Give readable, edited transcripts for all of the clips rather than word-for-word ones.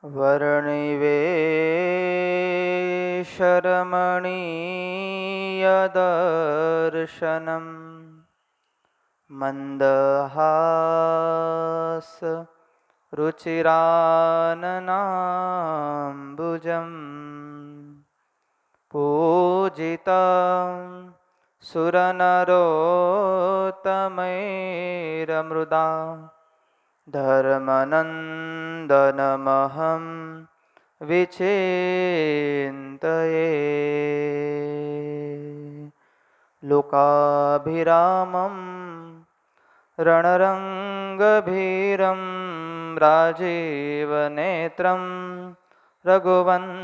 वर्णिवेशरमणीयदर्शनम् मन्दहास रुचिराननाम्बुजम् पूजितं सुरनरोत्तमैरमृदा धर्मनन्दनमहं विचिन्तये। लोकाभिरामं रणरङ्गभीरं राजीवनेत्रं रघुवंशनाथं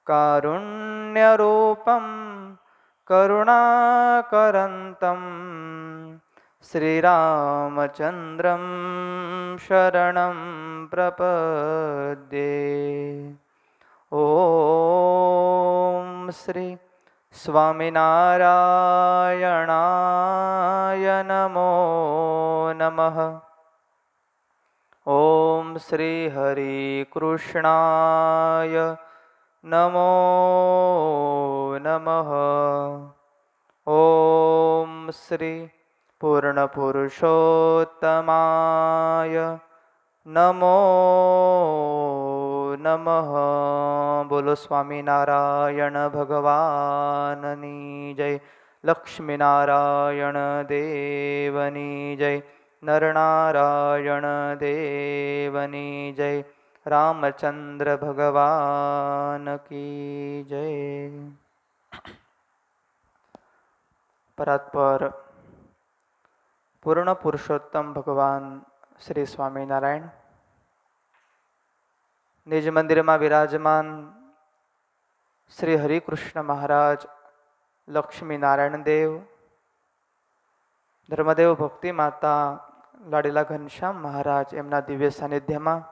कारुण्यरूपं करुणाकरन्तं श्रीरामचन्द्रं शरणं प्रपद्ये। ॐ श्री स्वामिनारायणाय नमो नमः। ॐ श्री हरिकृष्णाय नमो नमः। ॐ श्री पूर्णपुरुषोत्तमाय नमो नमः। बोलो स्वामीनारायण भगवाननी जय। लक्ष्मीनारायण देवनी जय। नरनारायण देवनी जय। रामचंद्र भगवान की जय। परात्पर पूर्ण पुरुषोत्तम भगवान श्री स्वामीनारायण निज मंदिर में विराजमान श्री हरिकृष्ण महाराज, लक्ष्मीनारायण देव, धर्मदेव भक्ति माता लाडीला घनश्याम महाराज एमना दिव्य सानिध्य में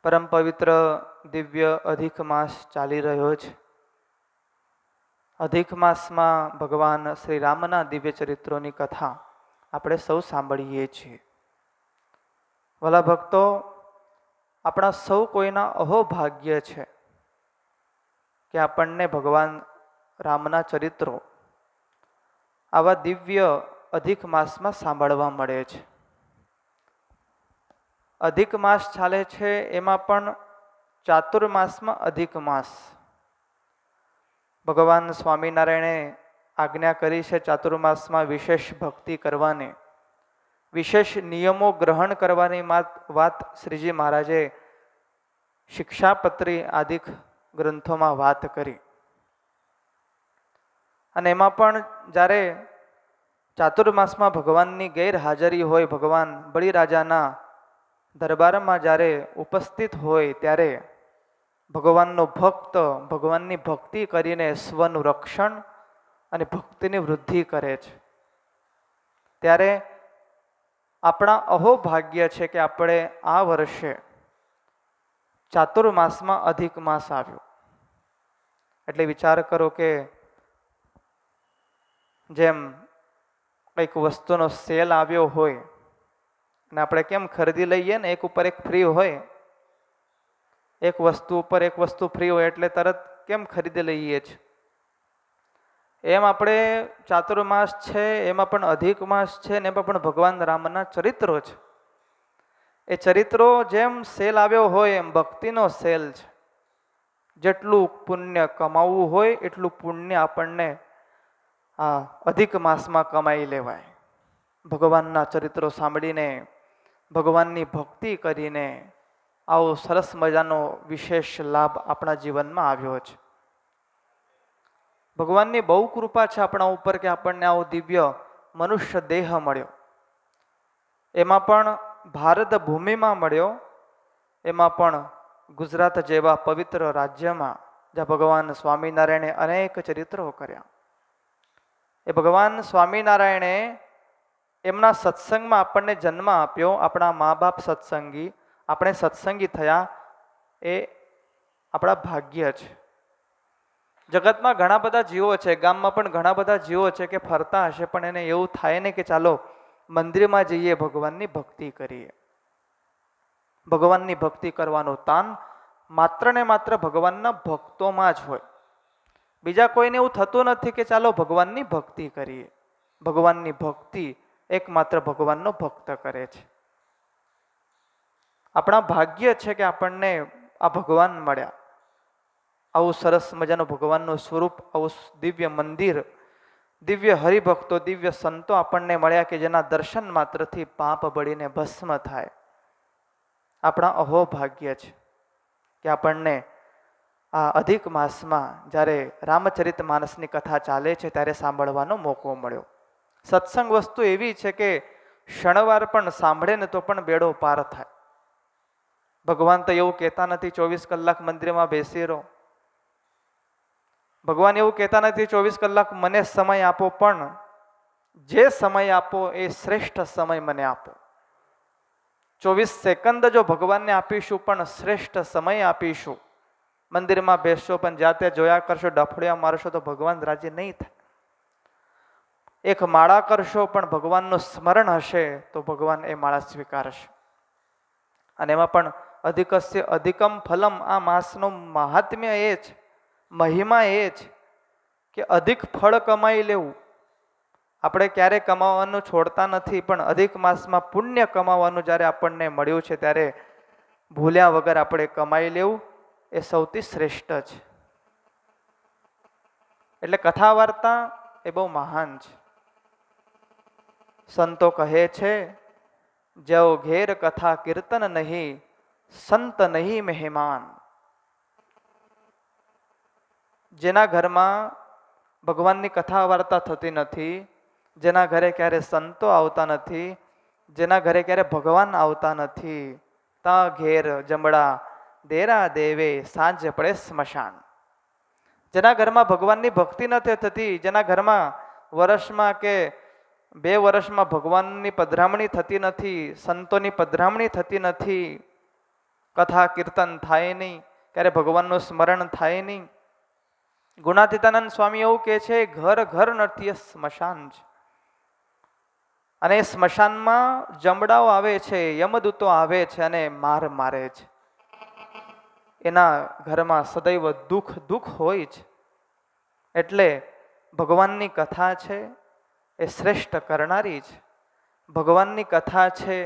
परम पवित्र दिव्य अधिक मास चाली रह्यो छे। अधिक मास में भगवान श्री रामना दिव्य चरित्रों की कथा આપણે સૌ સાંભળીએ છીએ। વાલા ભક્તો, આપણા સૌ કોઈના અહોભાગ્ય છે કે આપણને ભગવાન રામના ચરિત્રો આવા દિવ્ય અધિક માસમાં સાંભળવા મળે છે। અધિક માસ ચાલે છે એમાં પણ ચાતુર્માસમાં અધિક માસ ભગવાન સ્વામિનારાયણે આજ્ઞા કરી છે ચાતુર્માસમાં વિશેષ ભક્તિ કરવાની, વિશેષ નિયમો ગ્રહણ કરવાની વાત શ્રીજી મહારાજે શિક્ષાપત્રી આદિ ગ્રંથોમાં વાત કરી। અને એમાં પણ જ્યારે ચાતુર્માસમાં ભગવાનની ગેરહાજરી હોય, ભગવાન બલિરાજાના દરબારમાં જ્યારે ઉપસ્થિત હોય ત્યારે ભગવાનનો ભક્ત ભગવાનની ભક્તિ કરીને સ્વનું રક્ષણ અને ભક્તિની વૃદ્ધિ કરે છે। ત્યારે આપણા અહોભાગ્ય છે કે આપણે આ વર્ષે ચાતુર્માસમાં અધિક માસ આવ્યો એટલે વિચાર કરો કે જેમ કંઈક વસ્તુનો સેલ આવ્યો હોય અને આપણે કેમ ખરીદી લઈએ ને, એક ઉપર એક ફ્રી હોય, એક વસ્તુ ઉપર એક વસ્તુ ફ્રી હોય એટલે તરત કેમ ખરીદી લઈએ છીએ, એમ આપણે ચાતુર્માસ છે એમાં પણ અધિક માસ છે ને એમાં પણ ભગવાન રામના ચરિત્રો છે। એ ચરિત્રો જેમ સેલ આવ્યો હોય એમ ભક્તિનો સેલ છે। જેટલું પુણ્ય કમાવવું હોય એટલું પુણ્ય આપણને આ અધિક માસમાં કમાઈ લેવાય। ભગવાનના ચરિત્રો સાંભળીને, ભગવાનની ભક્તિ કરીને આવો સરસ મજાનો વિશેષ લાભ આપણા જીવનમાં આવ્યો છે। ભગવાનની બહુ કૃપા છે આપણા ઉપર કે આપણને આવો દિવ્ય મનુષ્ય દેહ મળ્યો, એમાં પણ ભારત ભૂમિમાં મળ્યો, એમાં પણ ગુજરાત જેવા પવિત્ર રાજ્યમાં જ્યાં ભગવાન સ્વામિનારાયણે અનેક ચરિત્રો કર્યા। એ ભગવાન સ્વામિનારાયણે એમના સત્સંગમાં આપણને જન્મ આપ્યો। આપણા મા બાપ સત્સંગી, આપણે સત્સંગી થયા, એ આપણા ભાગ્ય છે। જગતમાં ઘણા બધા જીવો છે, ગામમાં પણ ઘણા બધા જીવો છે કે ફરતા હશે પણ એને એવું થાય ને કે ચાલો મંદિરમાં જઈએ, ભગવાનની ભક્તિ કરીએ। ભગવાનની ભક્તિ કરવાનું તાન માત્ર ને માત્ર ભગવાનના ભક્તોમાં જ હોય. બીજા કોઈને એવું થતું નથી કે ચાલો ભગવાનની ભક્તિ કરીએ. ભગવાનની ભક્તિ એકમાત્ર ભગવાનનો ભક્ત કરે છે. આપણા ભાગ્ય છે કે આપણને આ ભગવાન મળ્યા, આવું સરસ મજાનું ભગવાનનું સ્વરૂપ, આવું દિવ્ય મંદિર, દિવ્ય હરિભક્તો, દિવ્ય સંતો આપણને મળ્યા કે જેના દર્શન માત્રથી પાપ બળીને ભસ્મ થાય. આપણા અહોભાગ્ય છે કે આપણને આ અધિક માસમાં જ્યારે રામચરિત માનસની કથા ચાલે છે ત્યારે સાંભળવાનો મોકો મળ્યો. સત્સંગ વસ્તુ એવી છે કે ક્ષણવાર પણ સાંભળે ને તો પણ બેડો પાર થાય. ભગવાન તો એવું કહેતા નથી 24 કલાક મંદિરમાં બેસી રહો. ભગવાન એવું કહેતા નથી 24 કલાક મને સમય આપો, પણ જે સમય આપો એ શ્રેષ્ઠ સમય મને આપો. 24 સેકન્ડ જો ભગવાનને આપીશું પણ શ્રેષ્ઠ સમય આપીશું. મંદિરમાં બેસશો પણ જાતે જોયા કરશો, ડફડિયા મારશો તો ભગવાન રાજી નહીં થાય. એક માળા કરશો પણ ભગવાનનું સ્મરણ હશે તો ભગવાન એ માળા સ્વીકારશે. અને એમાં પણ અધિકસ્ય અધિકમ ફલમ, આ માસનો મહાત્મ્ય એ જ, મહિમા એ જ કે અધિક ફળ કમાઈ લેવું. આપણે ક્યારેય કમાવાનું છોડતા નથી, પણ અધિક માસમાં પુણ્ય કમાવાનું જ્યારે આપણને મળ્યું છે ત્યારે ભૂલ્યા વગર આપણે કમાઈ લેવું એ સૌથી શ્રેષ્ઠ છે. એટલે કથા વાર્તા એ બહુ મહાન છે. સંતો કહે છે, જેઓ ઘેર કથા કીર્તન નહીં, સંત નહીં મહેમાન. જેના ઘરમાં ભગવાનની કથા વાર્તા થતી નથી, જેના ઘરે ક્યારે સંતો આવતા નથી, જેના ઘરે ક્યારે ભગવાન આવતા નથી, તા ઘેર જમડા દેરા દેવે સાંજ પડે સ્મશાન. જેના ઘરમાં ભગવાનની ભક્તિ નથી થતી, જેના ઘરમાં વર્ષમાં કે 2 વર્ષમાં ભગવાનની પધરામણી થતી નથી, સંતોની પધરામણી થતી નથી, કથા કીર્તન થાય નહીં, ક્યારે ભગવાનનું સ્મરણ થાય નહીં. ગુણાતીતાનંદ સ્વામી એવું કહે છે, ઘર ઘર નથી એ સ્મશાન છે. અને એ સ્મશાનમાં જમડાઓ આવે છે, યમદૂતો આવે છે અને માર મારે છે. એના ઘરમાં સદૈવ દુઃખ દુઃખ હોય છે. એટલે ભગવાનની કથા છે એ શ્રેષ્ઠ કરનારી છે. ભગવાનની કથા છે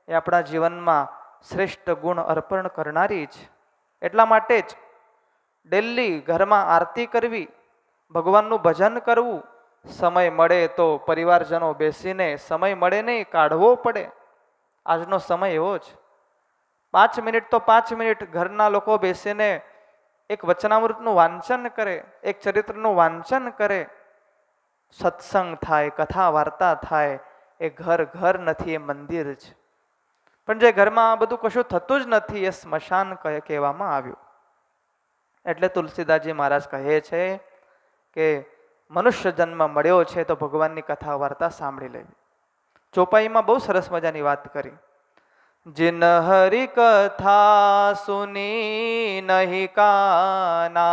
એ આપણા જીવનમાં શ્રેષ્ઠ ગુણ અર્પણ કરનારી છે. એટલા માટે જ ડેલી ઘરમાં આરતી કરવી, ભગવાનનું ભજન કરવું, સમય મળે તો પરિવારજનો બેસીને, સમય મળે નહીં કાઢવો પડે. આજનો સમય એવો છે, 5 મિનિટ તો 5 મિનિટ ઘરના લોકો બેસીને એક વચનામૃતનું વાંચન કરે, એક ચરિત્રનું વાંચન કરે, સત્સંગ થાય, કથા વાર્તા થાય. એ ઘર ઘર નથી, એ મંદિર છે. પણ જે ઘરમાં આ બધું કશું થતું જ નથી એ સ્મશાન કહેવામાં આવ્યું. એટલે તુલસીદાસજી મહારાજ કહે છે કે મનુષ્ય જન્મ મળ્યો છે તો ભગવાનની કથા વાર્તા સાંભળી લેવી. ચોપાઈમાં બહુ સરસ મજાની વાત કરી. जिन हरि कथा सुनी नहीं काना,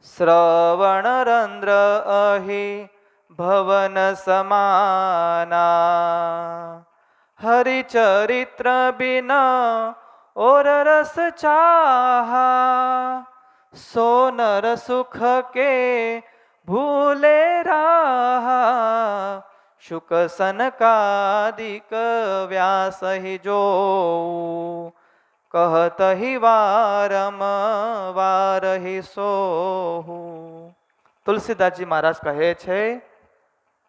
श्रवण रंध्र अहि भवन समाना, हरिचरित्र बिना और रस चाहा, सोनर सुख के भूले रहा, शुक सनकादिक व्यास ही जो, कहत ही वारम વાર ही સોહુ. તુલસીદાસજી મહારાજ કહે છે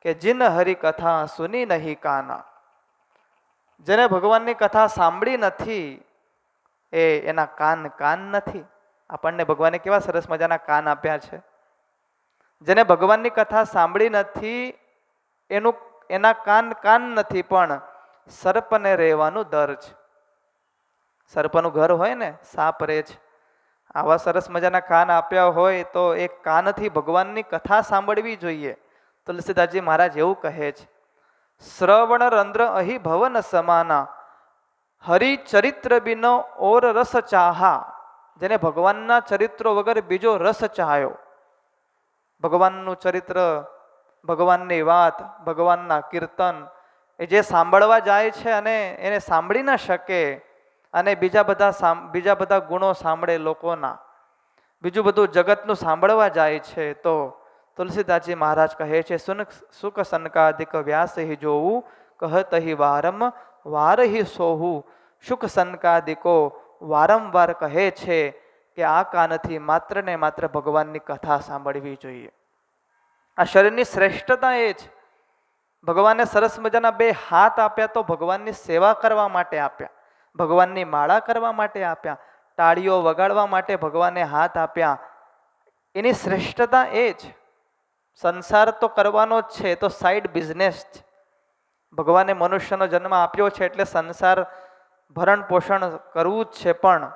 કે જીન હરિ કથા સુની નહીં કાના, જેને ભગવાનની કથા સાંભળી નથી એના કાન કાન નથી. આપણને ભગવાને કેવા સરસ મજાના કાન આપ્યા છે. જેને ભગવાનની કથા સાંભળી નથી એના કાન કાન નથી, પણ સર્પને રહેવાનું દર છે. સર્પનું ઘર હોય ને, સાપ રહે છે. આવા સરસ મજાના કાન આપ્યા હોય તો એ કાનથી ભગવાનની કથા સાંભળવી જોઈએ. તુલસીદાસજી મહારાજ એવું કહે છે, શ્રવણ રંધ્ર અહી ભવન સમાના, હરિચરિત્ર બિનો ઓર રસ ચાહા. જેને ભગવાનના ચરિત્રો વગર બીજો રસ ચાહ્યો, ભગવાનનું ચરિત્ર, ભગવાનની વાત, ભગવાનના કીર્તન, એ જે સાંભળવા જાય છે અને એને સાંભળી ન શકે અને બીજા બધા ગુણો સાંભળે લોકોના, બીજું બધું જગતનું સાંભળવા જાય છે, તો તુલસીદાસજી મહારાજ કહે છે, સુખ સનકાદિક વ્યાસ હિ જોવું કહત હિ વારમ વાર હિ સોહું. સુખ સનકાદિકો વારંવાર કહે છે કે આ કાનથી માત્ર ને માત્ર ભગવાનની કથા સાંભળવી જોઈએ. આ શરીરની શ્રેષ્ઠતા એ છે. ભગવાને સરસ મજાના 2 હાથ આપ્યા તો ભગવાનની સેવા કરવા માટે આપ્યા, ભગવાનની માળા કરવા માટે આપ્યા, તાળીઓ વગાડવા માટે ભગવાને હાથ આપ્યા. એની શ્રેષ્ઠતા એ જ. સંસાર તો કરવાનો જ છે, તો સાઈડ બિઝનેસ છે. ભગવાને મનુષ્યનો જન્મ આપ્યો છે એટલે સંસાર ભરણ પોષણ કરવું જ છે, પણ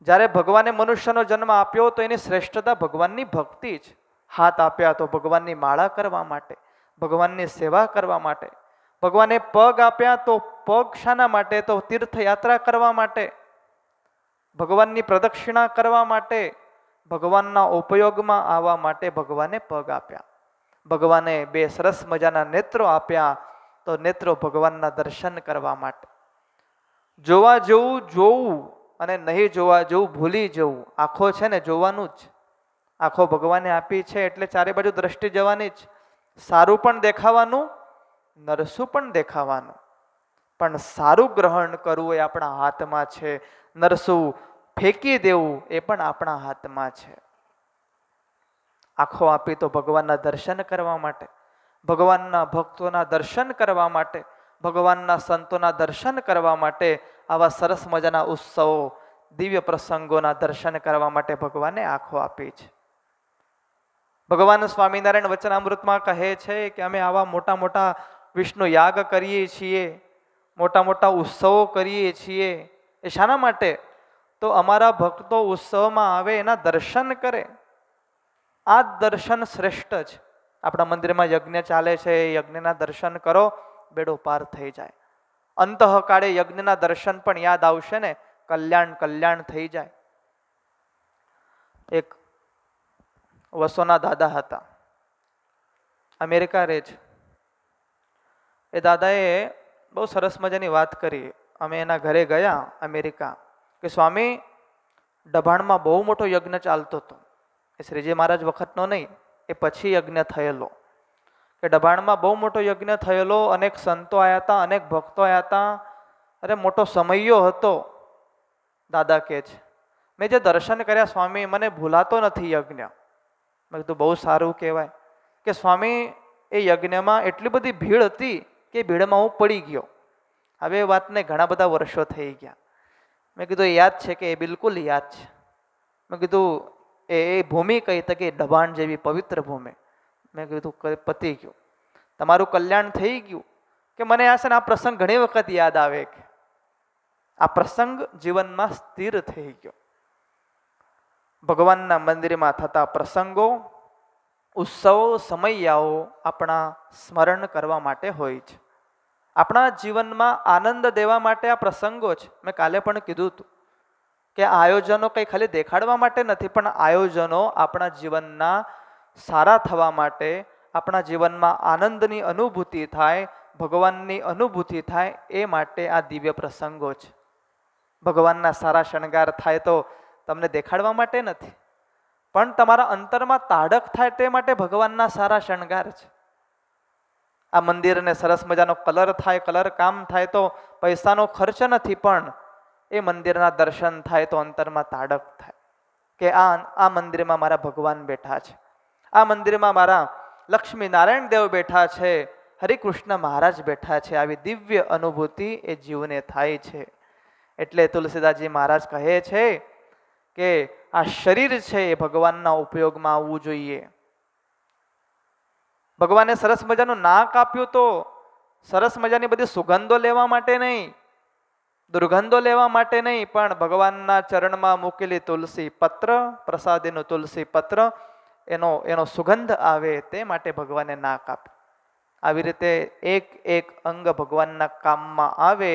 જ્યારે ભગવાને મનુષ્યનો જન્મ આપ્યો તો એની શ્રેષ્ઠતા ભગવાનની ભક્તિ જ. હાથ આપ્યા તો ભગવાનની માળા કરવા માટે, ભગવાનની સેવા કરવા માટે. ભગવાને પગ આપ્યા તો પગ શાના માટે? તો તીર્થયાત્રા કરવા માટે, ભગવાનની પ્રદક્ષિણા કરવા માટે, ભગવાનના ઉપયોગમાં આવવા માટે ભગવાને પગ આપ્યા. ભગવાને 2 સરસ મજાના નેત્રો આપ્યા તો નેત્રો ભગવાનના દર્શન કરવા માટે. જોવા જેવું જોવું અને નહીં જોવા જેવું ભૂલી જવું. આંખો છે ને જોવાનું જ, આંખો ભગવાને આપી છે એટલે ચારે બાજુ દ્રષ્ટિ જવાની જ. સારું પણ દેખાવાનું, નરસું પણ દેખાવાનું, પણ સારું ગ્રહણ કરવું એ આપણા હાથમાં છે, નરસું ફેંકી દેવું એ પણ આપણા હાથમાં છે. આંખો આપી તો ભગવાનના દર્શન કરવા માટે, ભગવાનના ભક્તોના દર્શન કરવા માટે, ભગવાનના સંતોના દર્શન કરવા માટે, આવા સરસ મજાના ઉત્સવો, દિવ્ય પ્રસંગોના દર્શન કરવા માટે ભગવાને આંખો આપી છે. ભગવાન સ્વામિનારાયણ વચનામૃતમાં કહે છે કે અમે આવા મોટા મોટા વિષ્ણુ યાગ કરીએ છીએ, મોટા મોટા ઉત્સવો કરીએ છીએ. એ શાના માટે? તો અમારા ભક્તો ઉત્સવમાં આવે, એના દર્શન કરે. આ દર્શન શ્રેષ્ઠ છે. આપણા મંદિરમાં યજ્ઞ ચાલે છે, યજ્ઞના દર્શન કરો, બેડો પાર થઈ જાય. અંતઃકાળે યજ્ઞના દર્શન પણ યાદ આવશે ને, કલ્યાણ થઈ જાય. એક વસોના દાદા હતા, અમેરિકા રહે છે. એ દાદાએ બહુ સરસ મજાની વાત કરી. અમે એના ઘરે ગયા અમેરિકા, કે સ્વામી દભાણમાં બહુ મોટો યજ્ઞ ચાલતો હતો. એ શ્રીજી મહારાજ વખતનો નહીં, એ પછી યજ્ઞ થયેલો. કે દભાણમાં બહુ મોટો યજ્ઞ થયેલો, અનેક સંતો આવ્યા હતા, અનેક ભક્તો આવ્યા હતા. અરે મોટો સમયો હતો. દાદા કહે છે, મેં જે દર્શન કર્યા સ્વામી, મને ભૂલાતો નથી યજ્ઞ. મેં કીધું બહુ સારું કહેવાય. કે સ્વામી એ યજ્ઞમાં એટલી બધી ભીડ હતી કે ભીડમાં હું પડી ગયો. હવે એ વાતને ઘણા બધા વર્ષો થઈ ગયા. મેં કીધું એ યાદ છે? કે એ બિલકુલ યાદ છે. મેં કીધું એ ભૂમિ કઈ? તો કે દભાણ જેવી પવિત્ર ભૂમિ. મેં કીધું પતી ગયું, તમારું કલ્યાણ થઈ ગયું. કે મને આ છે ને આ પ્રસંગ ઘણી વખત યાદ આવે, કે આ પ્રસંગ જીવનમાં સ્થિર થઈ ગયો. ભગવાનના મંદિરમાં થતા પ્રસંગો, ઉત્સવો, સમયાઓ આપણા સ્મરણ કરવા માટે હોય છે. આપણા જીવનમાં આનંદ દેવા માટે આ પ્રસંગો છે. મેં કાલે પણ કીધું હતું કે આયોજનો કંઈ ખાલી દેખાડવા માટે નથી, પણ આયોજનો આપણા જીવનના સારા થવા માટે, આપણા જીવનમાં આનંદની અનુભૂતિ થાય, ભગવાનની અનુભૂતિ થાય, એ માટે આ દિવ્ય પ્રસંગો છે. ભગવાનના સારા શણગાર થાય તો તમને દેખાડવા માટે નથી, પણ તમારા અંતરમાં તાડક થાય તે માટે ભગવાનના સારા શણગાર છે. આ મંદિરને સરસ મજાનો કલર થાય, કલર કામ થાય તો પૈસાનો ખર્ચ નથી, પણ એ મંદિરના દર્શન થાય તો અંતરમાં તાડક થાય કે આ મંદિરમાં મારા ભગવાન બેઠા છે, આ મંદિરમાં મારા લક્ષ્મી નારાયણ દેવ બેઠા છે, હરિકૃષ્ણ મહારાજ બેઠા છે. આવી દિવ્ય અનુભૂતિ એ જીવને થાય છે. એટલે તુલસીદાસજી મહારાજ કહે છે કે આ શરીર છે એ ભગવાનના ઉપયોગમાં આવવું જોઈએ. ભગવાને સરસ મજાનું નાક આપ્યું તો સરસ મજાની બધી સુગંધો લેવા માટે નહીં, દુર્ગંધો લેવા માટે નહીં, પણ ભગવાનના ચરણમાં મૂકેલી તુલસી પત્ર, પ્રસાદીનું તુલસી પત્ર, એનો સુગંધ આવે તે માટે ભગવાને નાક આપ્યું. આવી રીતે એક એક અંગ ભગવાનના કામમાં આવે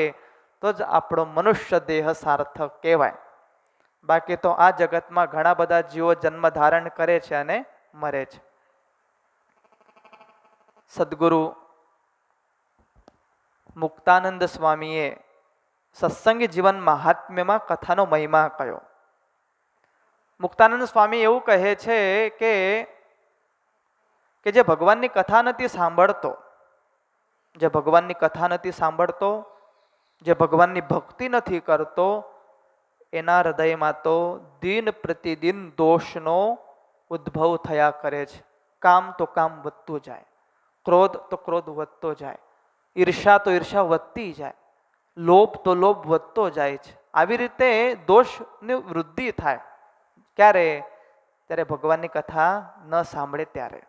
તો જ આપણો મનુષ્ય દેહ સાર્થક કહેવાય. બાકી તો આ જગતમાં ઘણા બધા જીવો જન્મ ધારણ કરે છે અને મરે છે. સદગુરુ મુક્તાનંદ સ્વામીએ સત્સંગી જીવન મહાત્મ્યમાં કથાનો મહિમા કયો. મુક્તાનંદ સ્વામી એવું કહે છે કે જે ભગવાનની કથા નથી સાંભળતો, જે ભગવાનની કથા નથી સાંભળતો, જે ભગવાનની ભક્તિ નથી કરતો, એના હૃદયમાં તો દિન પ્રતિદિન દોષનો ઉદ્ભવ થયા કરે છે. કામ તો કામ વધતું જાય, ક્રોધ તો ક્રોધ વધતો જાય, ઈર્ષા તો ઈર્ષા વધતી જાય, લોભ તો લોભ વધતો જાય છે. આવી રીતે દોષની વૃદ્ધિ થાય. ક્યારે? ત્યારે ભગવાનની કથા ન સાંભળે ત્યારે.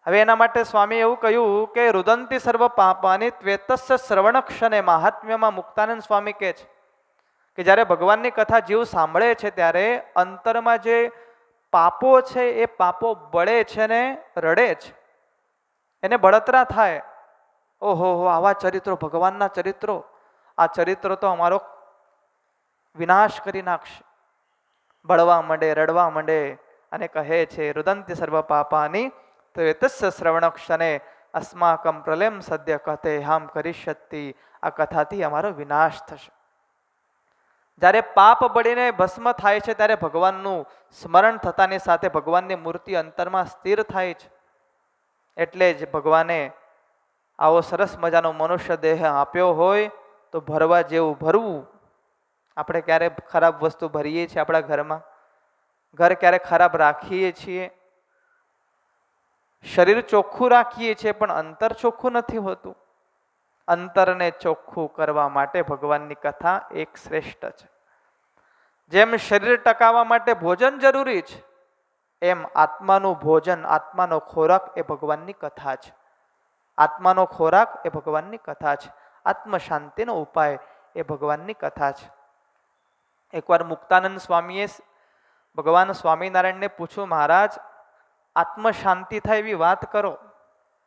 હવે એના માટે સ્વામી એવું કહ્યું કે રુદંતી સર્વ પાપાની ત્વેતસ્ય શ્રવણ ક્ષણે. મહાત્મ્યમાં મુક્તાનંદ સ્વામી કહે છે કે જ્યારે ભગવાનની કથા જીવ સાંભળે છે ત્યારે અંતરમાં જે પાપો છે એ પાપો બળે છે ને રડે છે, એને બળતરા થાય. ઓહો આવા ચરિત્રો, ભગવાનના ચરિત્રો, આ ચરિત્રો તો અમારો વિનાશ કરી નાખશે. બળવા માંડે, રડવા માંડે અને કહે છે રુદંતી સર્વ પાપાની ત્વેતસ્ય શ્રવણ ક્ષણે અસ્માકમ પ્રલયમ સદ્ય કથે હામ કરીષ્યતિ. આ કથાથી અમારો વિનાશ થશે. જ્યારે પાપ બળીને ભસ્મ થાય છે ત્યારે ભગવાનનું સ્મરણ થતાની સાથે ભગવાનની મૂર્તિ અંતરમાં સ્થિર થાય છે. એટલે જ ભગવાને આવો સરસ મજાનો મનુષ્ય દેહ આપ્યો હોય તો ભરવા જેવું ભરવું. આપણે ક્યારે ખરાબ વસ્તુ ભરીએ છીએ આપણા ઘરમાં, ઘર ક્યારે ખરાબ રાખીએ છીએ, શરીર ચોખ્ખું રાખીએ છીએ પણ અંતર ચોખ્ખું નથી હોતું. અંતરને ચોખ્ખું કરવા માટે ભગવાનની કથા એક શ્રેષ્ઠ છે. જેમ શરીર ટકાવવા માટે ભોજન જરૂરી છે, એમ આત્માનું ભોજન, આત્માનો ખોરાક એ ભગવાનની કથા છે. આત્માનો ખોરાક એ ભગવાનની કથા છે. આત્મ શાંતિનો ઉપાય એ ભગવાનની કથા છે. એકવાર મુક્તાનંદ સ્વામીએ ભગવાન સ્વામિનારાયણને પૂછ્યું, મહારાજ આત્મ શાંતિ થાય એવી વાત કરો.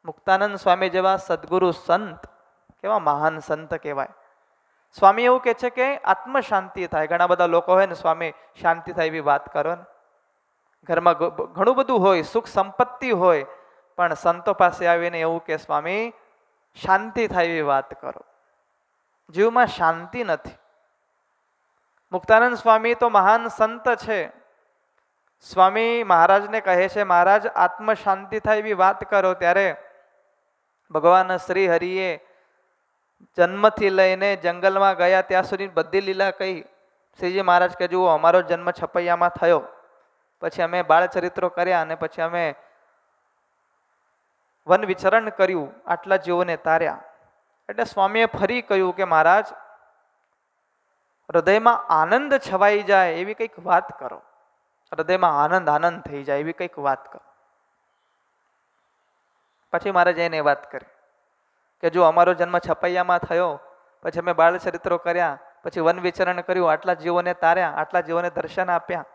મુક્તાનંદ સ્વામી જેવા સદગુરુ સંત, કેવા મહાન સંત કહેવાય, સ્વામી એવું કહે છે કે આત્મ શાંતિ થાય. ઘણા બધા લોકો હોય ને, સ્વામી શાંતિ થાય એવી વાત કરો ને. ઘરમાં ઘણું બધું હોય, સુખ સંપત્તિ હોય, પણ સંતો પાસે આવીને એવું કે સ્વામી શાંતિ થાય એવી વાત કરો. જીવમાં શાંતિ નથી. મુક્તાનંદ સ્વામી તો મહાન સંત છે. સ્વામી મહારાજને કહે છે, મહારાજ આત્મ શાંતિ થાય એવી વાત કરો. ત્યારે ભગવાન શ્રી હરિએ જન્મથી લઈને જંગલમાં ગયા ત્યાં સુધી બધી લીલા કહી. શ્રીજી મહારાજ કે જુઓ, અમારો જન્મ છપૈયામાં થયો, પછી અમે બાળચરિત્રો કર્યા અને પછી અમે વન વિચરણ કર્યું, આટલા જીવોને તાર્યા. એટલે સ્વામીએ ફરી કહ્યું કે મહારાજ હૃદયમાં આનંદ છવાઈ જાય એવી કંઈક વાત કરો. હૃદયમાં આનંદ થઈ જાય એવી કંઈક વાત કરો. પછી મહારાજ એને વાત કરી કે જો અમારો જન્મ છપૈયામાં થયો, પછી અમે બાળચરિત્રો કર્યા, પછી વન વિચરણ કર્યું, આટલા જીવોને તાર્યા, આટલા જીવોને દર્શન આપ્યા.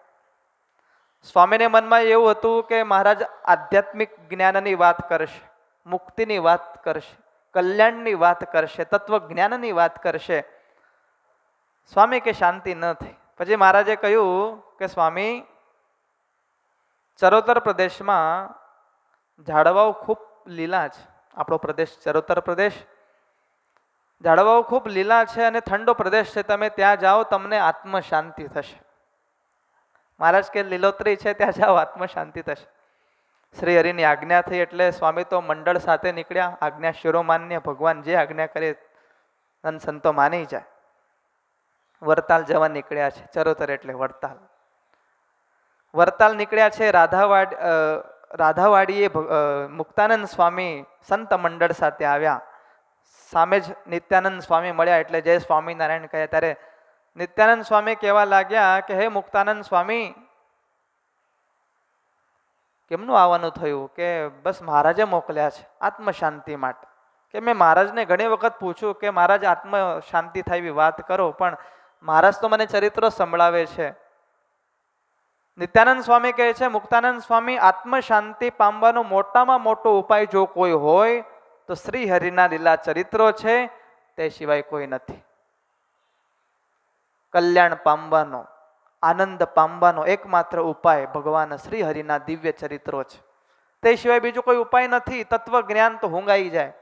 સ્વામીને મનમાં એવું હતું કે મહારાજ આધ્યાત્મિક જ્ઞાનની વાત કરશે, મુક્તિની વાત કરશે, કલ્યાણની વાત કરશે, તત્વજ્ઞાનની વાત કરશે. સ્વામી કે શાંતિ ન થઈ. પછી મહારાજે કહ્યું કે સ્વામી, ચરોતર પ્રદેશમાં ઝાડવાઓ ખૂબ લીલા છે. આપણો પ્રદેશ ચરોતર પ્રદેશ, ઝાડવાઓ ખૂબ લીલા છે અને ઠંડો પ્રદેશ છે. તમે ત્યાં જાઓ, તમને આત્મ શાંતિ થશે. મહારાજ કે લીલોતરી છે ત્યાં જાઓ, આત્મ શાંતિ થશે. શ્રી હરિની આજ્ઞા થઈ એટલે સ્વામી તો મંડળ સાથે નીકળ્યા. આજ્ઞા શિરોમાન્ય, ભગવાન જે આજ્ઞા કરે અને સંતો માની જાય. વરતાલ જવા નીકળ્યા છે. ચરોતર એટલે વરતાલ. વરતાલ નીકળ્યા છે. રાધાવાડીએ મુક્તાનંદ સ્વામી સંત મંડળ સાથે આવ્યા. સામે જ નિત્યાનંદ સ્વામી મળ્યા એટલે જય સ્વામિનારાયણ કહ્યા. ત્યારે નિત્યાનંદ સ્વામી કહેવા લાગ્યા કે હે મુક્તાનંદ સ્વામી, કેમનું આવવાનું થયું? કે બસ મહારાજે મોકલ્યા છે આત્મ શાંતિ માટે. કે મેં મહારાજને ઘણી વખત પૂછ્યું કે મહારાજ આત્મ શાંતિ થાય એવી વાત કરો, પણ મહારાજ તો મને ચરિત્રો સંભળાવે છે. નિત્યાનંદ સ્વામી કહે છે, મુક્તાનંદ સ્વામી, આત્મ શાંતિ પામવાનો મોટામાં મોટો ઉપાય જો કોઈ હોય તો શ્રી હરિના લીલા ચરિત્રો છે, તે સિવાય કોઈ નથી. કલ્યાણ પામવાનો, આનંદ પામવાનો એકમાત્ર ઉપાય ભગવાન શ્રી હરિના દિવ્ય ચરિત્રો છે. તે સિવાય બીજો કોઈ ઉપાય નથી. તત્વ જ્ઞાન તો હુંગાઈ જાય.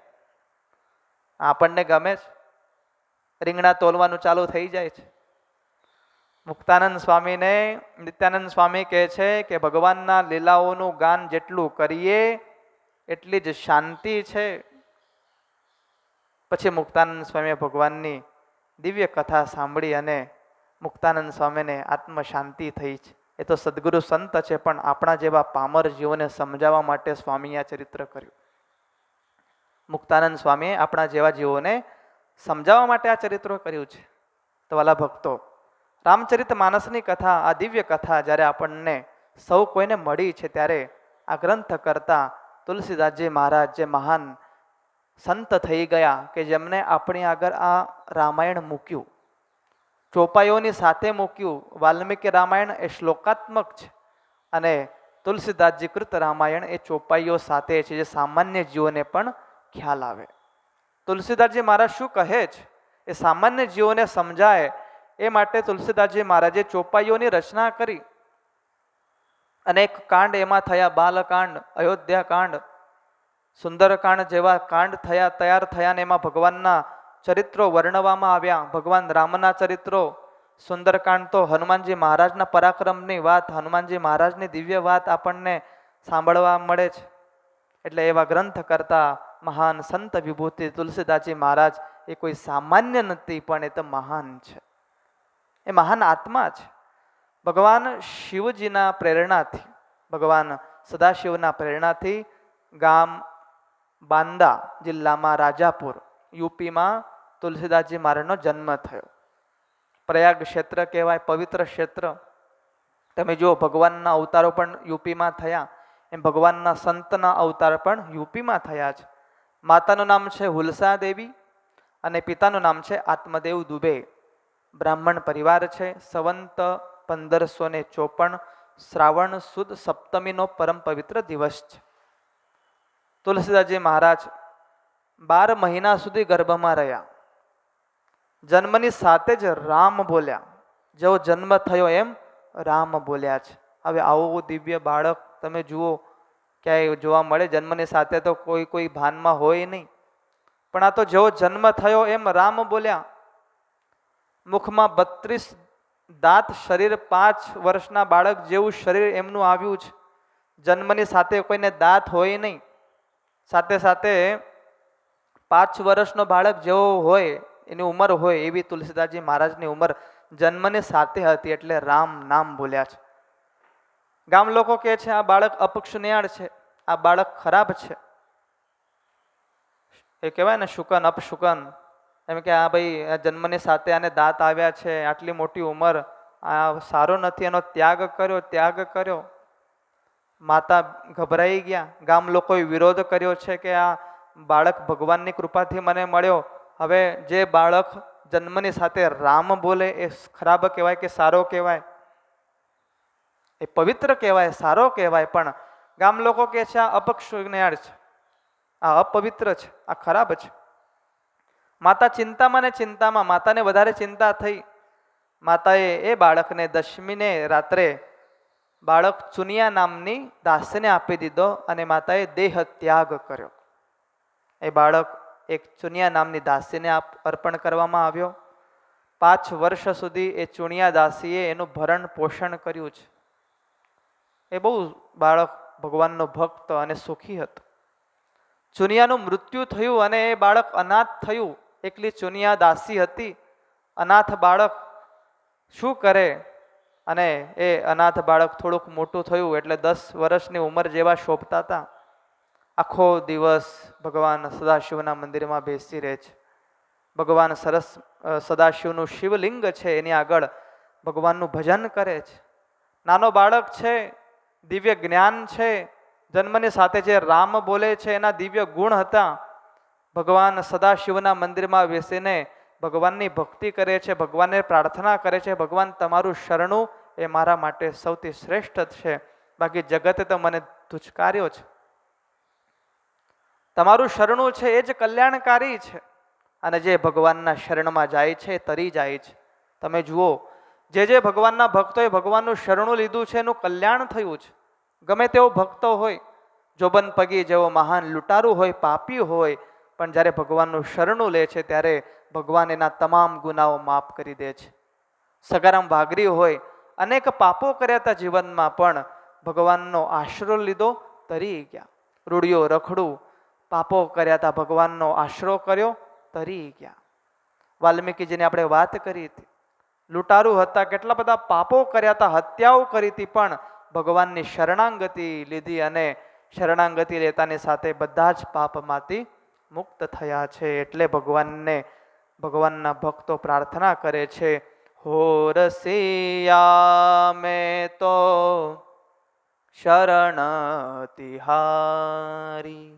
આપણને ગમે છે? રીંગણા તોલવાનું ચાલુ થઈ જાય છે. મુક્તાનંદ સ્વામીને નિત્યાનંદ સ્વામી કહે છે કે ભગવાનના લીલાઓનું ગાન જેટલું કરીએ એટલી જ શાંતિ છે. પછી મુક્તાનંદ સ્વામીએ ભગવાનની દિવ્ય કથા સાંભળી અને મુક્તાનંદ સ્વામીને આત્મ શાંતિ થઈ છે. એ તો સદગુરુ સંત છે, પણ આપણા જેવા પામર જીવોને સમજાવવા માટે સ્વામીએ આ ચરિત્ર કર્યું. મુક્તાનંદ સ્વામીએ આપણા જેવા જીવોને સમજાવવા માટે આ ચરિત્રો કર્યું છે. તો વાલા ભક્તો, રામચરિત માનસની કથા, આ દિવ્ય કથા જ્યારે આપણને સૌ કોઈને મળી છે, ત્યારે આ ગ્રંથ કરતા તુલસીદાસજી મહારાજ જે મહાન સંત થઈ ગયા કે જેમને આપણી આગળ આ રામાયણ મૂક્યું, ચોપાઈઓની સાથે મૂક્યું. વાલ્મીકી રામાયણ એ શ્લોકાત્મક છે અને તુલસીદાસજી કૃત રામાયણ એ ચોપાઈઓ સાથે છે, જે સામાન્ય જીવોને પણ ખ્યાલ આવે. તુલસીદાસજી મહારાજ શું કહે છે એ સામાન્ય જીવોને સમજાય એ માટે તુલસીદાસજી મહારાજે ચોપાઈઓની રચના કરી. અનેક કાંડ એમાં થયા, બાલકાંડ, અયોધ્યા કાંડ, સુંદરકાંડ જેવા કાંડ થયા, તૈયાર થયા ને એમાં ભગવાનના ચરિત્રો વર્ણવવામાં આવ્યા. ભગવાન રામના ચરિત્રો. સુંદરકાંડ તો હનુમાનજી મહારાજના પરાક્રમની વાત, હનુમાનજી મહારાજની દિવ્ય વાત આપણને સાંભળવા મળે છે. એટલે એવા ગ્રંથ કરતા મહાન સંત વિભૂતિ તુલસીદાસજી મહારાજ એ કોઈ સામાન્ય નથી, પણ એ તો મહાન છે. એ મહાન આત્મા છે. ભગવાન શિવજીના પ્રેરણાથી, ભગવાન સદાશિવના પ્રેરણાથી ગામ બાંદા જિલ્લામાં રાજાપુર યુપીમાં તુલસીદાસજી મહારાજનો જન્મ થયો. પ્રયાગ ક્ષેત્ર કહેવાય, પવિત્ર ક્ષેત્ર. તમે જુઓ, ભગવાનના અવતારો પણ યુપીમાં થયા, એમ ભગવાનના સંતના અવતાર પણ યુપીમાં થયા છે. માતાનું નામ છે હુલસા દેવી અને પિતાનું નામ છે આત્મદેવ દુબે. બ્રાહ્મણ પરિવાર છે. સંવંત 1554 શ્રાવણ સુદ સપ્તમીનો પરમ પવિત્ર દિવસ છે. તુલસીદાસજી મહારાજ 12 મહિના સુધી ગર્ભમાં રહ્યા. જન્મની સાથે જ રામ બોલ્યા. જેવો જન્મ થયો એમ રામ બોલ્યા છે. હવે આવું દિવ્ય બાળક તમે જુઓ, ક્યાંય જોવા મળે? જન્મની સાથે તો કોઈ ભાનમાં હોય નહીં, પણ આ તો જેવો જન્મ થયો એમ રામ બોલ્યા. મુખમાં 32 દાંત, શરીર 5 વર્ષના બાળક જેવું શરીર એમનું આવ્યું છે. જન્મની સાથે કોઈને દાંત હોય નહીં, સાથે સાથે 5 વર્ષનો બાળક જેવો હોય, એની ઉંમર હોય એવી તુલસીદાસજી મહારાજની ઉંમર જન્મની સાથે હતી, એટલે રામ નામ બોલ્યા છે. ગામ લોકો કહે છે આ બાળક અપક્ષુનિયાળ છે, આ બાળક ખરાબ છે. એ કહેવાય ને શુકન અપશુકન, એમ કે આ ભાઈ આ જન્મની સાથે આને દાંત આવ્યા છે, આટલી મોટી ઉંમર, આ સારો નથી, એનો ત્યાગ કર્યો. માતા ગભરાઈ ગયા. ગામ લોકોએ વિરોધ કર્યો છે કે આ બાળક ભગવાનની કૃપાથી મને મળ્યો, હવે જે બાળક જન્મની સાથે રામ બોલે એ ખરાબ કહેવાય કે સારો કહેવાય? એ પવિત્ર કહેવાય, સારો કહેવાય, પણ ગામ લોકો કહે છે આ અપક્ષુનિયાળ છે, આ અપવિત્ર છે, આ ખરાબ છે. માતા ચિંતામાં ને ચિંતામાં, માતાને વધારે ચિંતા થઈ. માતાએ એ બાળકને 10મીને રાત્રે બાળક ચુનિયા નામની દાસીને આપી દીધો અને માતાએ દેહ ત્યાગ કર્યો. એ બાળક એક ચુનિયા નામની દાસીને અર્પણ કરવામાં આવ્યો. 5 વર્ષ સુધી એ ચુનિયા દાસીએ એનું ભરણ પોષણ કર્યું છે. એ બહુ બાળક ભગવાનનો ભક્ત અને સુખી હતો. ચુનિયાનું મૃત્યુ થયું અને એ બાળક અનાથ થયું. એકલી ચુનિયા દાસી હતી, અનાથ બાળક શું કરે? અને એ અનાથ બાળક થોડુંક મોટું થયું એટલે 10 વર્ષની ઉંમર જેવા શોભતા હતા. આખો દિવસ ભગવાન સદાશિવના મંદિરમાં બેસી રહે છે. ભગવાન સદાશિવનું શિવલિંગ છે એની આગળ ભગવાનનું ભજન કરે છે. નાનો બાળક છે, દિવ્ય જ્ઞાન છે, જન્મની સાથે જે રામ બોલે છે એના દિવ્ય ગુણ હતા. ભગવાન સદાશિવના મંદિરમાં બેસીને ભગવાનની ભક્તિ કરે છે, ભગવાનને પ્રાર્થના કરે છે, ભગવાન તમારું શરણું એ મારા માટે સૌથી શ્રેષ્ઠ છે, બાકી જગતે તો મને ધુચકાર્યો છે. તમારું શરણું છે એ જ કલ્યાણકારી છે, અને જે ભગવાનના શરણમાં જાય છે તરી જાય છે. તમે જુઓ, જે ભગવાનના ભક્તોએ ભગવાનનું શરણું લીધું છે એનું કલ્યાણ થયું છે. ગમે તેવો ભક્તો હોય, જોબન પગી જેવો મહાન લૂંટારું હોય, પાપી હોય, પણ જ્યારે ભગવાનનું શરણું લે છે ત્યારે ભગવાન એના તમામ ગુનાઓ માફ કરી દે છે. સગારામ વાઘરી હોય, અનેક પાપો કર્યા હતા જીવનમાં, પણ ભગવાનનો આશરો લીધો, તરી ગયા. રૂડિયો રખડું પાપો કર્યા હતા, ભગવાનનો આશરો કર્યો, તરી ગયા. વાલ્મીકીજીની આપણે વાત કરી હતી, લૂંટારુ હતા, કેટલા બધા પાપો કર્યા હતા, હત્યાઓ કરી હતી, પણ ભગવાનની શરણાંગતિ લીધી અને શરણાંગતિ લેતાની સાથે બધા જ પાપમાંથી મુક્ત થયા છે. એટલે ભગવાનના ભક્તો પ્રાર્થના કરે છે, હો રસિયા મેં તો શરણ તિહારી,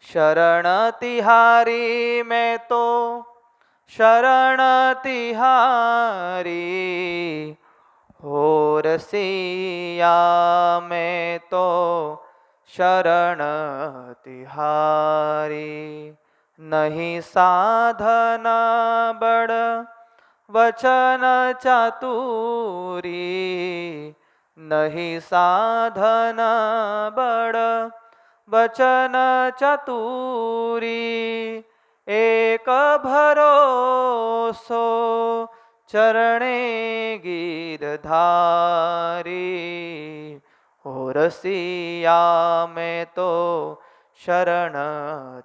શરણ તિહારી મેં તો શરણ તિહારી, હો રસિયા મેં તો શરણ તિહારી. નહીં સાધન બળ વચન ચાતુરી, નહીં સાધન બળ વચન ચાતુરી, એક ભરોસો ચરણે ગીરધારી, હો રસિયા મેં તો શરણ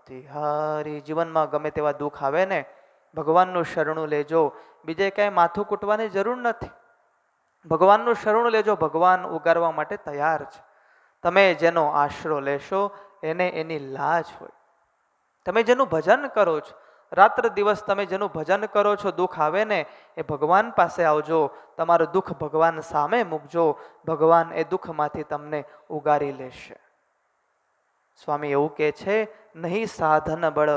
તિહારી. જીવનમાં ગમે તેવા દુઃખ આવે ને, ભગવાનનું શરણું લેજો, બીજે ક્યાંય માથું કૂટવાની જરૂર નથી. ભગવાનનું શરણું લેજો, ભગવાન ઉગારવા માટે તૈયાર છે. તમે જેનો આશરો લેશો એને એની લાજ હોય. તમે જેનું ભજન કરો છો, રાત્ર દિવસ તમે જેનું ભજન કરો છો, દુઃખ આવે ને એ ભગવાન પાસે આવજો, તમારું દુઃખ ભગવાન સામે મૂકજો, ભગવાન એ દુઃખમાંથી તમને ઉગારી લેશે. સ્વામી એવું કહે છે, નહીં સાધન બળ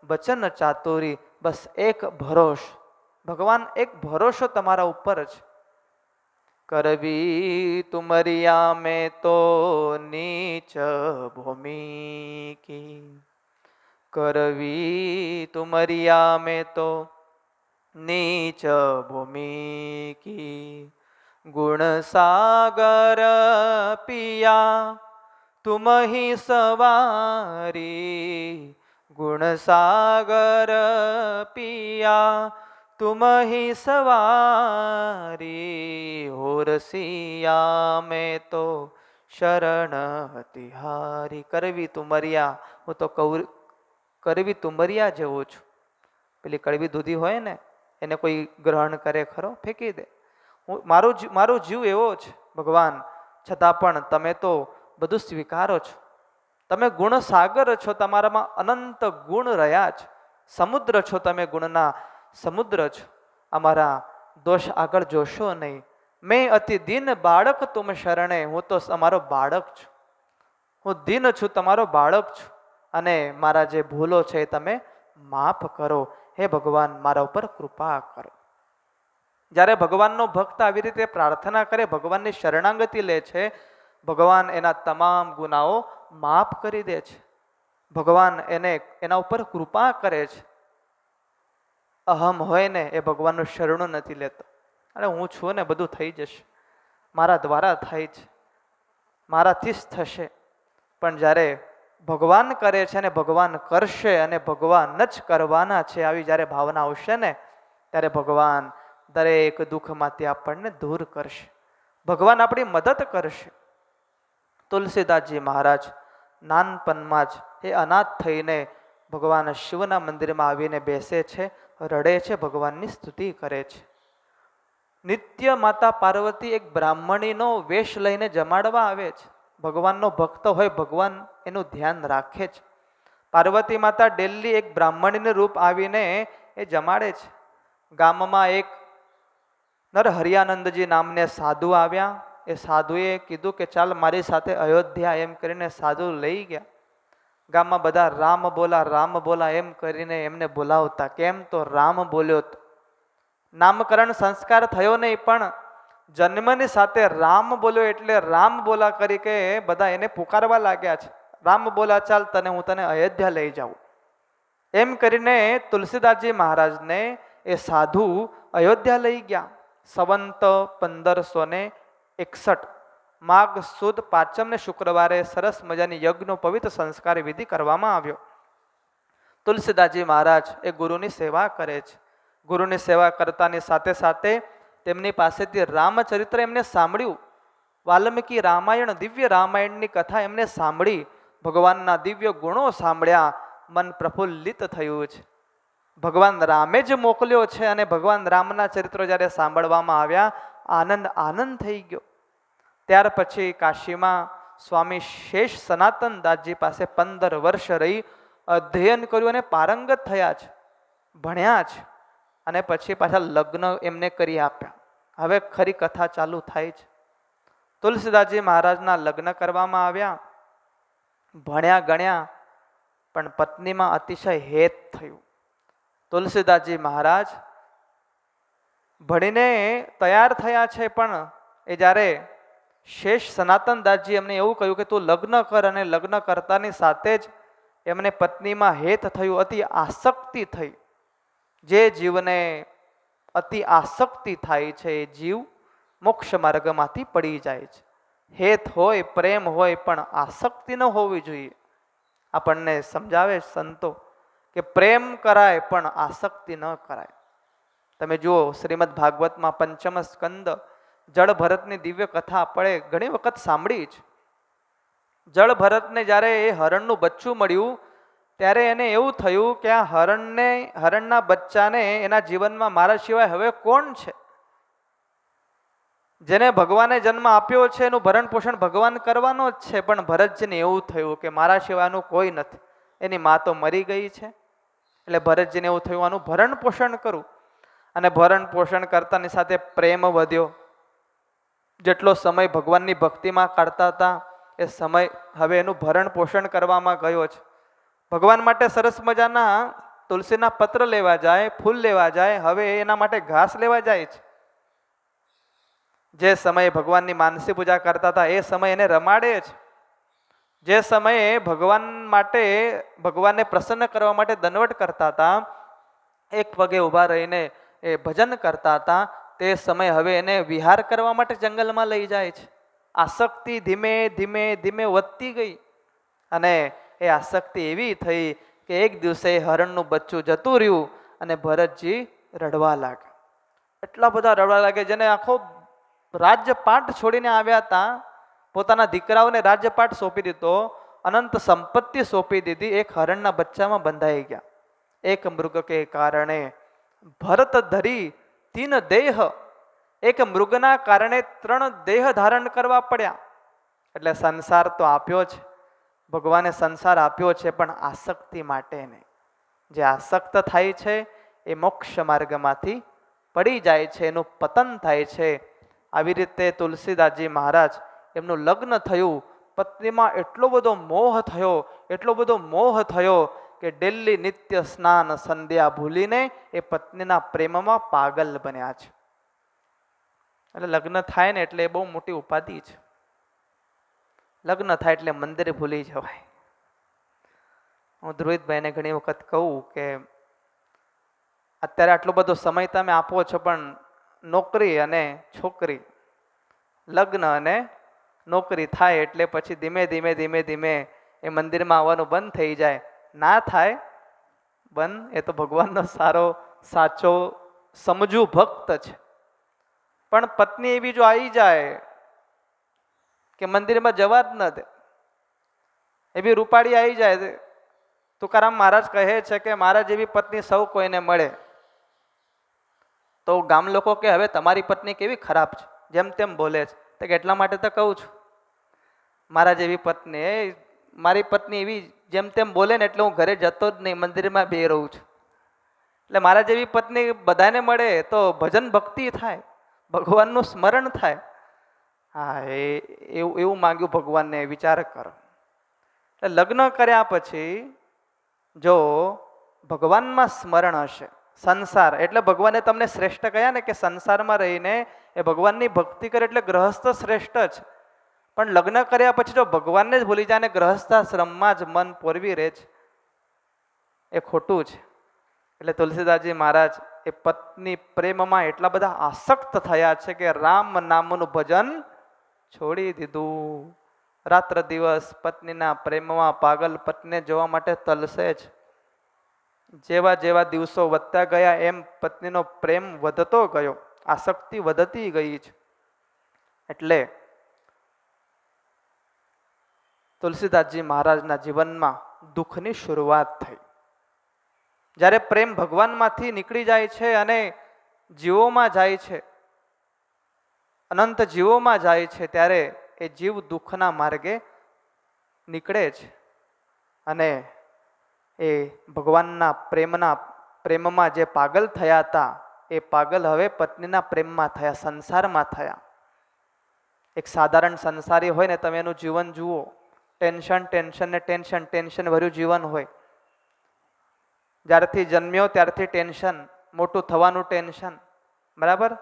વચન ચાતુરી, બસ એક ભરોસો, ભગવાન એક ભરોસો તમારા ઉપર છે. કરવી તુમરિયા મેં તો નીચ ભૂમિ કી, કરવી તુમરિયા મેં તો નીચ ભૂમિ કી, ગુણ સાગર પિયા તુમ હી સવારી, ગુણ સાગર પિયા તુમ હી સવારી, હો રસિયા મેં તો શરણ તિહારી. કરવી તુમરિયા, હું તો કરવી તુમરિયા જેવો છું. પેલી કડવી દૂધી હોય ને, એને કોઈ ગ્રહણ કરે ખરો? ફેંકી દે. મારો જીવ એવો છે ભગવાન, છતાં પણ તમે તો બધું સ્વીકારો છો. તમે ગુણ સાગર છો, તમારામાં અનંત ગુણ રહ્યા છે. સમુદ્ર છો તમે, ગુણના સમુદ્ર છો. અમારા દોષ આગળ જોશો નહીં. મેં અતિ દીન બાળક તુમ શરણે, હું તો અમારો બાળક છું. હું દીન છું, તમારો બાળક છું, અને મારા જે ભૂલો છે એ તમે માફ કરો. હે ભગવાન, મારા ઉપર કૃપા કરો. જ્યારે ભગવાનનો ભક્ત આવી રીતે પ્રાર્થના કરે, ભગવાનની શરણાગતિ લે છે, ભગવાન એના તમામ ગુનાઓ માફ કરી દે છે. ભગવાન એના ઉપર કૃપા કરે છે. અહમ હોય ને એ ભગવાનનું શરણું નથી લેતો. અરે હું છું ને, બધું થઈ જશે, મારા દ્વારા થાય છે, મારાથી જ થશે. પણ જ્યારે ભગવાન કરે છે ને ભગવાન કરશે અને ભગવાન જ કરવાના છે, આવી જ્યારે ભાવના આવશે ને, ત્યારે ભગવાન દરેક દુઃખમાંથી આપણને દૂર કરશે. ભગવાન આપણી મદદ કરશે. તુલસીદાસજી મહારાજ નાનપણમાં જ એ અનાથ થઈને ભગવાન શિવના મંદિરમાં આવીને બેસે છે, રડે છે, ભગવાનની સ્તુતિ કરે છે. નિત્ય માતા પાર્વતી એક બ્રાહ્મણીનો વેશ લઈને જમાડવા આવે છે. ભગવાનનો ભક્ત હોય, ભગવાન એનું ધ્યાન રાખે છે. પાર્વતી માતા ડેલી એક બ્રાહ્મણીનું રૂપ આવીને એ જમાડે છે. ગામમાં એક નરહરિયાનંદજી નામને સાધુ આવ્યા. એ સાધુએ કીધું કે ચાલ મારી સાથે અયોધ્યા, એમ કરીને સાધુ લઈ ગયા. ગામમાં બધા રામ બોલા એમ કરીને એમને બોલાવતા. કેમ? તો રામ બોલ્યો તો. નામકરણ સંસ્કાર થયો નહીં, પણ જન્મની સાથે રામ બોલ્યો એટલે રામ બોલા કરી કે બધા એને પુકારવા લાગ્યા છે. રામ બોલા, ચાલ હું તને અયોધ્યા લઈ જાઉં. એમ કરીને તુલસીદાસજી મહારાજને એ સાધુ અયોધ્યા લઈ ગયા. સંવંત 1561 માઘ સુદ પાંચમને શુક્રવારે સરસ મજાની યજ્ઞનો પવિત્ર સંસ્કાર વિધિ કરવામાં આવ્યો. તુલસીદાસજી મહારાજ એ ગુરુની સેવા કરે છે. ગુરુની સેવા કરતાની સાથે સાથે તેમની પાસેથી રામચરિત્ર એમને સાંભળ્યું. વાલ્મીકી રામાયણ, દિવ્ય રામાયણની કથા એમને સાંભળી, ભગવાનના દિવ્ય ગુણો સાંભળ્યા, મન પ્રફુલ્લિત થયું છે. ભગવાન રામે જ મોકલ્યો છે અને ભગવાન રામના ચરિત્રો જ્યારે સાંભળવામાં આવ્યા, આનંદ થઈ ગયો. ત્યાર પછી કાશીમાં સ્વામી શેષ સનાતન દાસજી પાસે 15 વર્ષ રહી અધ્યયન કર્યું અને પારંગત થયા છે, ભણ્યા છે અને પછી પાછા લગ્ન એમને કરી આપ્યા. હવે ખરી કથા ચાલુ થાય છે. તુલસીદાસજી મહારાજના લગ્ન કરવામાં આવ્યા, ભણ્યા ગણ્યા, પણ પત્નીમાં અતિશય હેત થયું. તુલસીદાસજી મહારાજ ભણીને તૈયાર થયા છે, પણ એ જ્યારે શેષ સનાતન દાસજી એમને એવું કહ્યું કે તું લગ્ન કર, અને લગ્ન કરતાની સાથે જ એમને પત્નીમાં હેત થયું, અતિ આસક્તિ થઈ. જે જીવને અતિ આસક્તિ થાય છે એ જીવ મોક્ષ માર્ગમાંથી પડી જાય છે. હેત હોય, પ્રેમ હોય, પણ આસક્તિ ન હોવી જોઈએ. આપણને સમજાવે સંતો કે પ્રેમ કરાય પણ આસક્તિ ન કરાય. તમે જુઓ શ્રીમદ ભાગવતમાં 5મ સ્કંદ જળ ભરતની દિવ્ય કથા આપણે ઘણી વખત સાંભળી છે. જળ ભરતને જ્યારે એ હરણનું બચ્ચું મળ્યું ત્યારે એને એવું થયું કે આ હરણના બચ્ચાને એના જીવનમાં મારા સિવાય હવે કોણ છે? જેને ભગવાને જન્મ આપ્યો છે એનું ભરણ પોષણ ભગવાન કરવાનો જ છે, પણ ભરતજીને એવું થયું કે મારા સિવાયનું કોઈ નથી. એની મા તો મરી ગઈ છે, એટલે ભરતજીને એવું થયું આનું ભરણ પોષણ કરું. અને ભરણ પોષણ કરતાની સાથે પ્રેમ વધ્યો. જેટલો સમય ભગવાનની ભક્તિમાં કાઢતા હતા એ સમય હવે એનું ભરણ પોષણ કરવામાં ગયો છે. ભગવાન માટે સરસ મજાના તુલસીના પત્ર લેવા જાય, ફૂલ લેવા જાય, હવે એના માટે ઘાસ લેવા જાય છે. જે સમયે ભગવાનની માનસી પૂજા કરતા હતા એ સમય એને રમાડે છે. જે સમયે ભગવાન માટે, ભગવાનને પ્રસન્ન કરવા માટે દંડવટ કરતા હતા, એક પગે ઊભા રહીને એ ભજન કરતા હતા, તે સમય હવે એને વિહાર કરવા માટે જંગલમાં લઈ જાય છે. આસક્તિ ધીમે ધીમે ધીમે વધતી ગઈ અને એ આસક્તિ એવી થઈ કે એક દિવસે હરણનું બચ્ચું જતું રહ્યું અને ભરતજી રડવા લાગ્યા. એટલા બધા રડવા લાગ્યા, જેને આખો રાજ્યપાઠ છોડીને આવ્યા હતા, પોતાના દીકરાઓને રાજ્યપાઠ સોંપી દીધો, અનંત સંપત્તિ સોંપી દીધી, એક હરણના બચ્ચામાં બંધાઈ ગયા. એક મૃગ કે કારણે ભરત ધરી 3 દેહ, એક મૃગના કારણે 3 દેહ ધારણ કરવા પડ્યા. એટલે સંસાર તો આપ્યો છે, ભગવાને સંસાર આપ્યો છે, પણ આસક્તિ માટે નહીં. જે આસક્ત થાય છે એ મોક્ષ માર્ગમાંથી પડી જાય છે, એનું પતન થાય છે. આવી રીતે તુલસીદાસજી મહારાજ એમનું લગ્ન થયું, પત્નીમાં એટલો બધો મોહ થયો, એટલો બધો મોહ થયો કે ડેલી નિત્ય સ્નાન સંધ્યા ભૂલીને એ પત્નીના પ્રેમમાં પાગલ બન્યા છે. એટલે લગ્ન થાય ને એટલે બહુ મોટી ઉપાધિ છે. લગ્ન થાય એટલે મંદિર ભૂલી જવાય. હું ધ્રુવિતભાઈને ઘણી વખત કહું કે અત્યારે આટલો બધો સમય તમે આપો છો, પણ નોકરી અને છોકરી, લગ્ન અને નોકરી થાય એટલે પછી ધીમે ધીમે ધીમે ધીમે એ મંદિરમાં આવવાનું બંધ થઈ જાય. ના થાય બંધ, એ તો ભગવાનનો સાચો સમજુ ભક્ત છે. પણ પત્ની એવી જો આવી જાય કે મંદિરમાં જવા જ ન દે, એવી રૂપાળી આવી જાય. તુકારામ મહારાજ કહે છે કે મારા જેવી પત્ની સૌ કોઈને મળે. તો ગામ લોકો કે હવે તમારી પત્ની કેવી ખરાબ છે, જેમ તેમ બોલે છે. તો એટલા માટે તો કહું છું, મારા જેવી પત્ની, મારી પત્ની એવી જેમ તેમ બોલે ને એટલે હું ઘરે જતો જ નહીં, મંદિરમાં બે રહું છું. એટલે મારા જેવી પત્ની બધાને મળે તો ભજન ભક્તિ થાય, ભગવાનનું સ્મરણ થાય. હા, એવું માંગ્યું ભગવાનને, વિચાર કરો. એટલે લગ્ન કર્યા પછી જો ભગવાનમાં સ્મરણ હશે, સંસાર એટલે ભગવાને તમને શ્રેષ્ઠ કહ્યા ને કે સંસારમાં રહીને એ ભગવાનની ભક્તિ કરે એટલે ગ્રહસ્થ શ્રેષ્ઠ જ. પણ લગ્ન કર્યા પછી જો ભગવાનને જ ભૂલી જાય ને ગ્રહસ્થાશ્રમમાં જ મન પોરવી રહે છે, એ ખોટું છે. એટલે તુલસીદાસજી મહારાજ એ પત્ની પ્રેમમાં એટલા બધા આસક્ત થયા છે કે રામ નામનું ભજન છોડી દીધું. રાત્ર દિવસ પત્નીના પ્રેમમાં પાગલ પત્નીને જોવા માટે તલસે જ. જેવા જેવા દિવસો વધતા ગયા એમ પત્નીનો પ્રેમ વધતો ગયો, આસક્તિ વધતી ગઈ છે. એટલે તુલસીદાસજી મહારાજના જીવનમાં દુઃખની શરૂઆત થઈ. જ્યારે પ્રેમ ભગવાનમાંથી નીકળી જાય છે અને જીવોમાં જાય છે, અનંત જીવોમાં જાય છે, ત્યારે એ જીવ દુઃખના માર્ગે નીકળે છે અને એ ભગવાનના પ્રેમમાં જે પાગલ થયા હતા એ પાગલ હવે પત્નીના પ્રેમમાં થયા, સંસારમાં થયા. એક સાધારણ સંસારી હોય ને, તમે એનું જીવન જુઓ, ટેન્શન ટેન્શન ને ટેન્શન, ટેન્શન ભર્યું જીવન હોય. જ્યારથી જન્મ્યો ત્યારથી ટેન્શન, મોટું થવાનું ટેન્શન, બરાબર.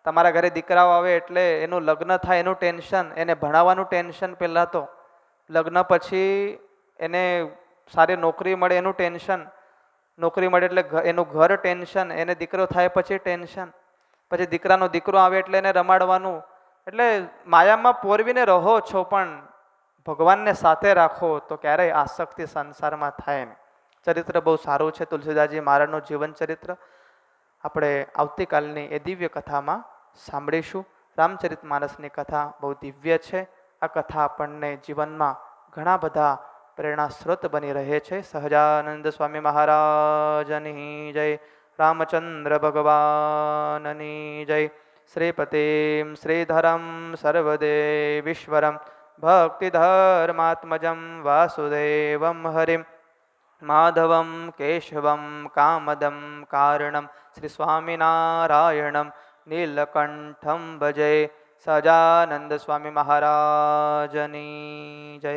તમારા ઘરે દીકરાઓ આવે એટલે એનું લગ્ન થાય એનું ટેન્શન, એને ભણાવવાનું ટેન્શન પહેલાં તો, લગ્ન પછી એને સારી નોકરી મળે એનું ટેન્શન, નોકરી મળે એટલે એનું ઘર ટેન્શન, એને દીકરો થાય પછી ટેન્શન, પછી દીકરાનો દીકરો આવે એટલે એને રમાડવાનું. એટલે માયામાં પોરવીને રહો છો, પણ ભગવાનને સાથે રાખો તો ક્યારેય આસક્તિ સંસારમાં થાય નહીં. ચરિત્ર બહુ સારું છે તુલસીદાસજી મહારાજનું જીવન ચરિત્ર. આપણે આવતીકાલની એ દિવ્ય કથામાં સાંભળીશું. રામચરિત માનસની કથા બહુ દિવ્ય છે. આ કથા આપણને જીવનમાં ઘણા બધા પ્રેરણા સ્ત્રોત બની રહે છે. સહજાનંદ સ્વામી મહારાજની જય, રામચંદ્ર ભગવાનની જય. શ્રીપતિમ શ્રીધરમ સર્વદેવીશ્વરમ ભક્તિધર્માત્મજમ વાસુદેવમ હરિમ માધવમ કેશવમ કામદમ કારણમ શ્રી સ્વામિનારાયણમ નીલકંઠમ ભજે. સહજાનંદ સ્વામી મહારાજની જય.